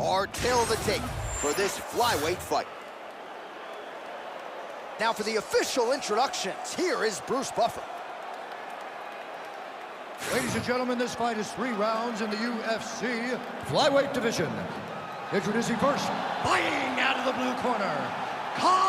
Our tale of the tape for this flyweight fight. Now for the official introductions, here is Bruce Buffer. Ladies and gentlemen, this fight is 3 rounds in the UFC flyweight division. Introducing first, fighting out of the blue corner, Kai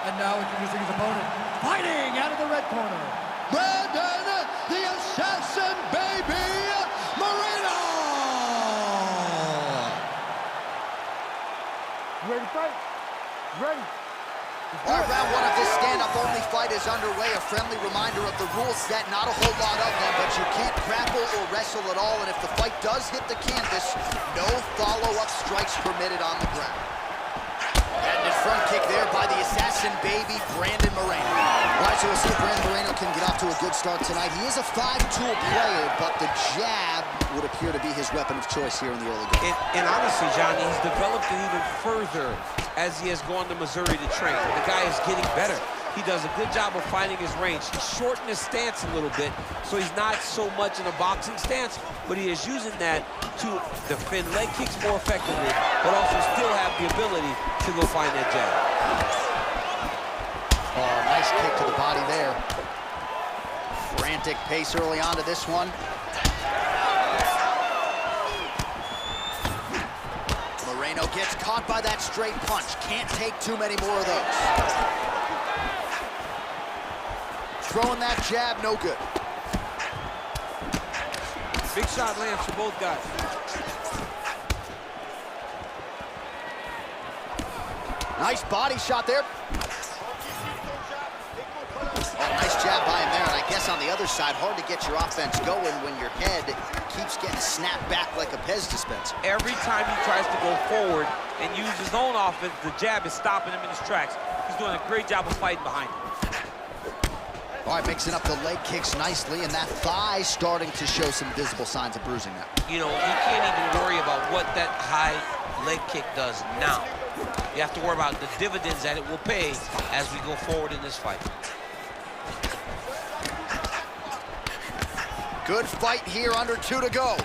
And now introducing his opponent, fighting out of the red corner, Brandon the Assassin Baby Moreno! You ready to fight? Ready. All right, round 1 of this stand-up-only fight is underway. A friendly reminder of the rules set. Not a whole lot of them, but you can't grapple or wrestle at all. And if the fight does hit the canvas, no follow-up strikes permitted on the ground. And a front kick there by the Assassin Baby, Brandon Moreno. All right, so we'll see if Brandon Moreno can get off to a good start tonight. He is a 5-tool player, but the jab would appear to be his weapon of choice here in the early game. And honestly, Johnny, he's developed it even further as he has gone to Missouri to train. The guy is getting better. He does a good job of finding his range. He shortened his stance a little bit, so he's not so much in a boxing stance, but he is using that to defend leg kicks more effectively, but also still have the ability to go find that jab. Oh, nice kick to the body there. Frantic pace early on to this one. Moreno gets caught by that straight punch. Can't take too many more of those. Throwing that jab, no good. Big shot lands for both guys. Nice body shot there. Oh, nice jab by him there. And I guess on the other side, hard to get your offense going when your head keeps getting snapped back like a Pez dispenser. Every time he tries to go forward and use his own offense, the jab is stopping him in his tracks. He's doing a great job of fighting behind him. All right, mixing up the leg kicks nicely, and that thigh starting to show some visible signs of bruising now. You know, you can't even worry about what that high leg kick does now. You have to worry about the dividends that it will pay as we go forward in this fight. Good fight here, under 2 to go.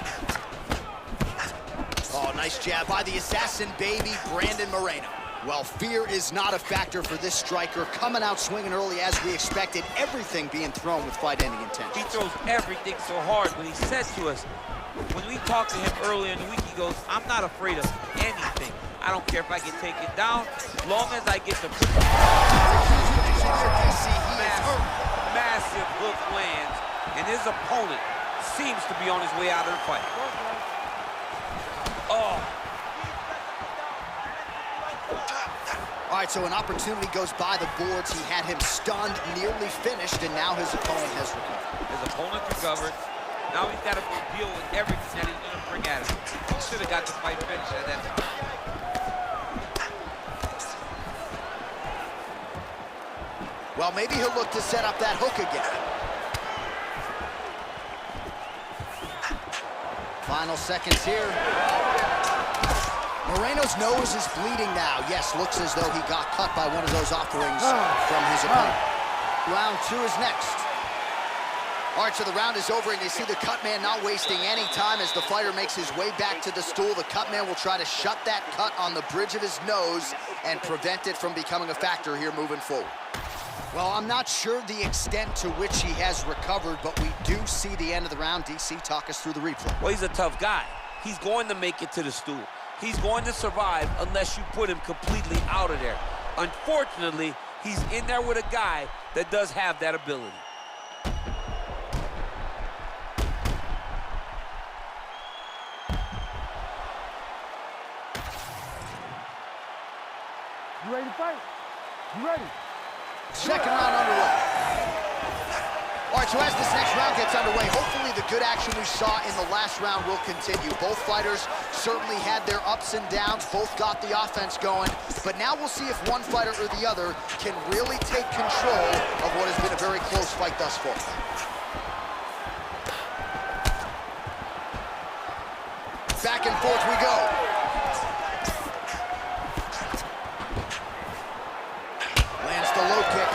Oh, nice jab by the Assassin Baby, Brandon Moreno. Well, fear is not a factor for this striker, coming out swinging early as we expected, everything being thrown with fight-ending intent. He throws everything so hard, but he said to us, when we talked to him earlier in the week, he goes, I'm not afraid of anything. I don't care if I get taken down, as long as I get the massive hook lands, and his opponent seems to be on his way out of the fight. Oh. All right, so an opportunity goes by the boards. He had him stunned, nearly finished, and now his opponent has recovered. His opponent recovered. Now he's got to deal with everything that he's going to bring at him. He should have got the fight finished at that time. Well, maybe he'll look to set up that hook again. Final seconds here. Moreno's nose is bleeding now. Yes, looks as though he got cut by one of those offerings from his opponent. Round 2 is next. All right, so the round is over, and you see the cut man not wasting any time as the fighter makes his way back to the stool. The cut man will try to shut that cut on the bridge of his nose and prevent it from becoming a factor here moving forward. Well, I'm not sure the extent to which he has recovered, but we do see the end of the round. DC, talk us through the replay. Well, he's a tough guy. He's going to make it to the stool. He's going to survive unless you put him completely out of there. Unfortunately, he's in there with a guy that does have that ability. You ready to fight? You ready? Second round underway. All right, so as this next round gets underway, hopefully the good action we saw in the last round will continue. Both fighters certainly had their ups and downs, both got the offense going, but now we'll see if one fighter or the other can really take control of what has been a very close fight thus far. Back and forth we go. Lands the low kick.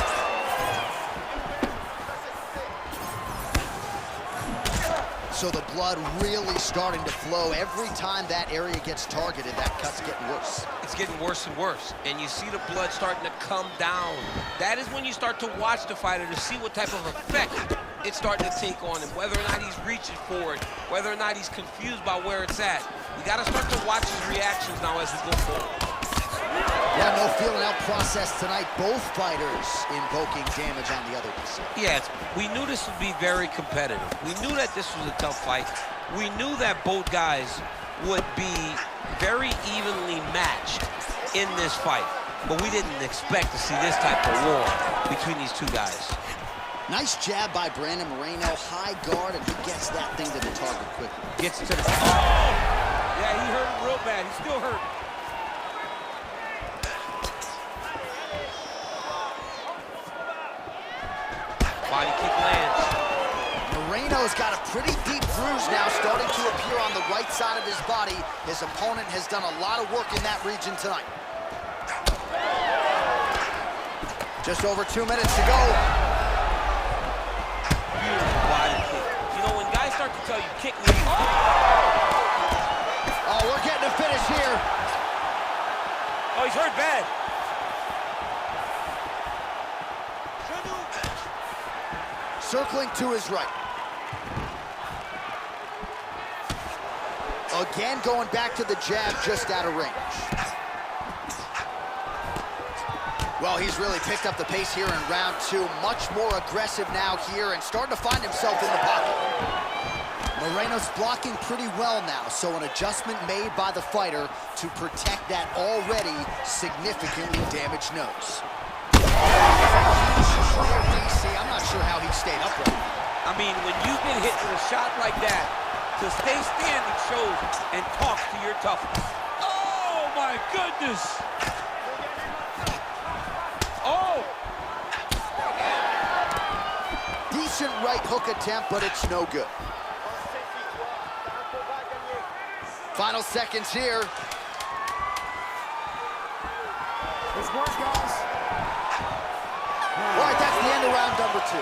So the blood really starting to flow. Every time that area gets targeted, that cut's getting worse. It's getting worse and worse. And you see the blood starting to come down. That is when you start to watch the fighter to see what type of effect it's starting to take on him, whether or not he's reaching for it, whether or not he's confused by where it's at. You got to start to watch his reactions now as we go forward. Yeah, no feeling out process tonight. Both fighters invoking damage on the other side. Yes, we knew this would be very competitive. We knew that this was a tough fight. We knew that both guys would be very evenly matched in this fight. But we didn't expect to see this type of war between these two guys. Nice jab by Brandon Moreno. High guard, and he gets that thing to the target quickly. Gets to the... Oh! Yeah, he hurt him real bad. He's still hurt. Body kick lands. Moreno's got a pretty deep bruise now starting to appear on the right side of his body. His opponent has done a lot of work in that region tonight. Just over 2 minutes to go. Beautiful body kick. You know, when guys start to tell you, kick me. Oh, we're getting a finish here. Oh, he's hurt bad. Circling to his right. Again, going back to the jab just out of range. Well, he's really picked up the pace here in round 2. Much more aggressive now here and starting to find himself in the pocket. Moreno's blocking pretty well now, so an adjustment made by the fighter to protect that already significantly damaged nose. I'm not sure how he stayed upright. I mean, when you've been hit with a shot like that, to stay standing shows and talks to your toughness. Oh, my goodness! Oh! Decent right hook attempt, but it's no good. Final seconds here. It's work, guys. All right, that's the end of round number 2.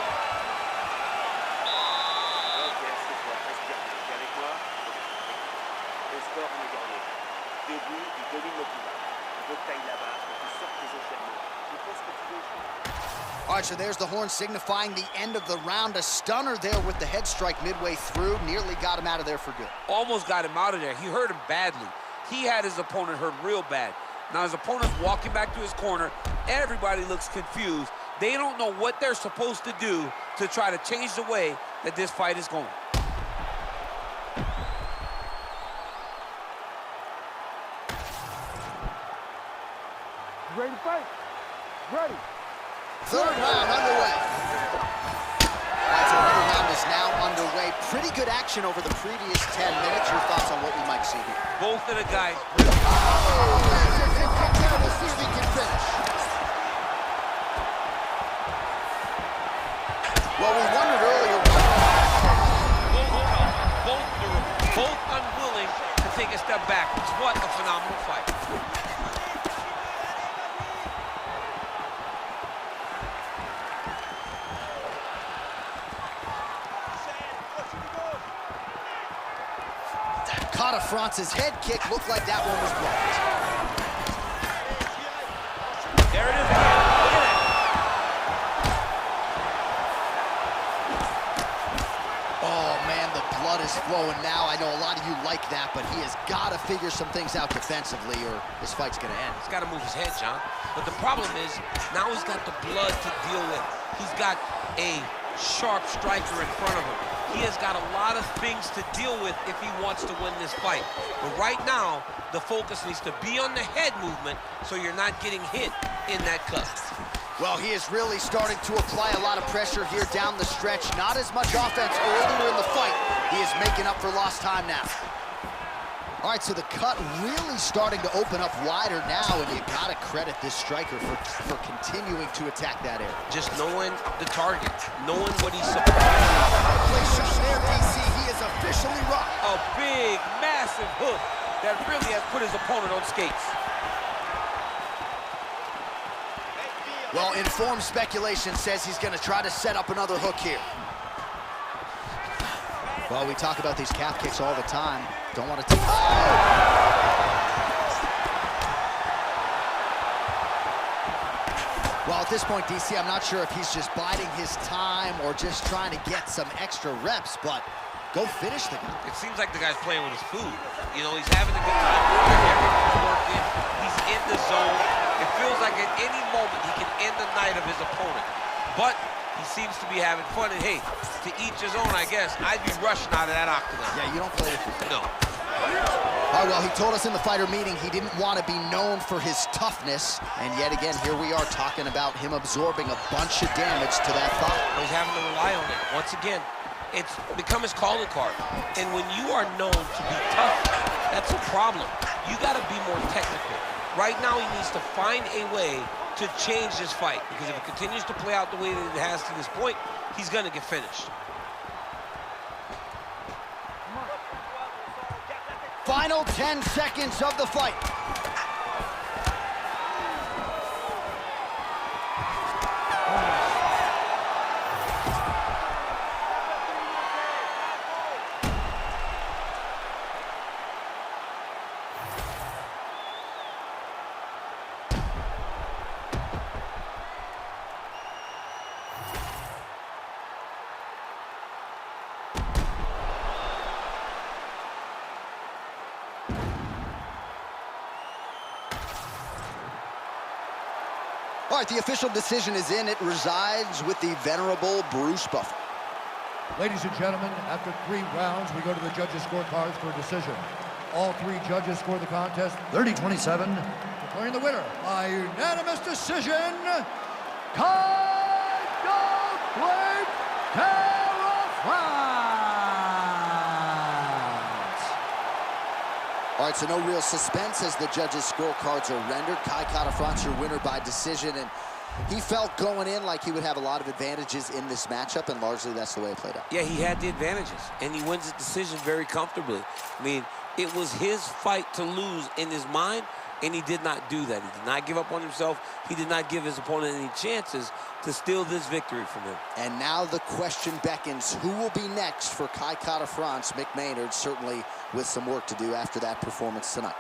All right, so there's the horn signifying the end of the round. A stunner there with the head strike midway through. Nearly got him out of there for good. Almost got him out of there. He hurt him badly. He had his opponent hurt real bad. Now his opponent's walking back to his corner. Everybody looks confused. They don't know what they're supposed to do to try to change the way that this fight is going. You ready to fight? Ready. Third round underway. All right, so another round is now underway. Pretty good action over the previous 10 minutes. Your thoughts on what we might see here? Both of the guys. We'll see if he can finish. Well, we wondered earlier. Both unwilling to take a step backwards. What a phenomenal fight. Caught France's head kick. Looked like that one was blocked. There it is again. Look at that. Oh, man, the blood is flowing now. I know a lot of you like that, but he has got to figure some things out defensively or this fight's going to end. He's got to move his head, John. But the problem is, now he's got the blood to deal with. He's got a sharp striker in front of him. He has got a lot of things to deal with if he wants to win this fight. But right now, the focus needs to be on the head movement so you're not getting hit in that cut. Well, he is really starting to apply a lot of pressure here down the stretch. Not as much offense earlier in the fight. He is making up for lost time now. All right, so the cut really starting to open up wider now, and you got to credit this striker for continuing to attack that area. Just knowing the target, knowing what he's supposed to do. Place shot there, DC. He is officially rocked. A big, massive hook that really has put his opponent on skates. Well, informed speculation says he's going to try to set up another hook here. Well, we talk about these calf kicks all the time. Don't want to take... Oh! Well, at this point, DC, I'm not sure if he's just biding his time or just trying to get some extra reps, but go finish the guy. It seems like the guy's playing with his food. You know, he's having a good time. Everything's working. He's in the zone. It feels like at any moment he can end the night of his opponent. But he seems to be having fun. And hey, to each his own, I guess. I'd be rushing out of that octagon. Yeah, you don't play with it. No. All right, well, he told us in the fighter meeting he didn't want to be known for his toughness. And yet again, here we are talking about him absorbing a bunch of damage to that thigh. He's having to rely on it. Once again, it's become his calling card. And when you are known to be tough, that's a problem. You got to be more technical. Right now, he needs to find a way to change this fight, because if it continues to play out the way that it has to this point, he's going to get finished. Final 10 seconds of the fight. All right, the official decision is in. It resides with the venerable Bruce Buffer. Ladies and gentlemen, after 3 rounds, we go to the judges' scorecards for a decision. All 3 judges score the contest 30-27, declaring the winner by unanimous decision, All right, so no real suspense as the judges' scorecards are rendered. Kai Kara-France, your winner by decision, and he felt going in like he would have a lot of advantages in this matchup, and largely that's the way it played out. Yeah, he had the advantages, and he wins the decision very comfortably. I mean, it was his fight to lose in his mind, and he did not do that. He did not give up on himself. He did not give his opponent any chances to steal this victory from him. And now the question beckons, who will be next for Kai Kara-France? Mick Maynard, certainly with some work to do after that performance tonight.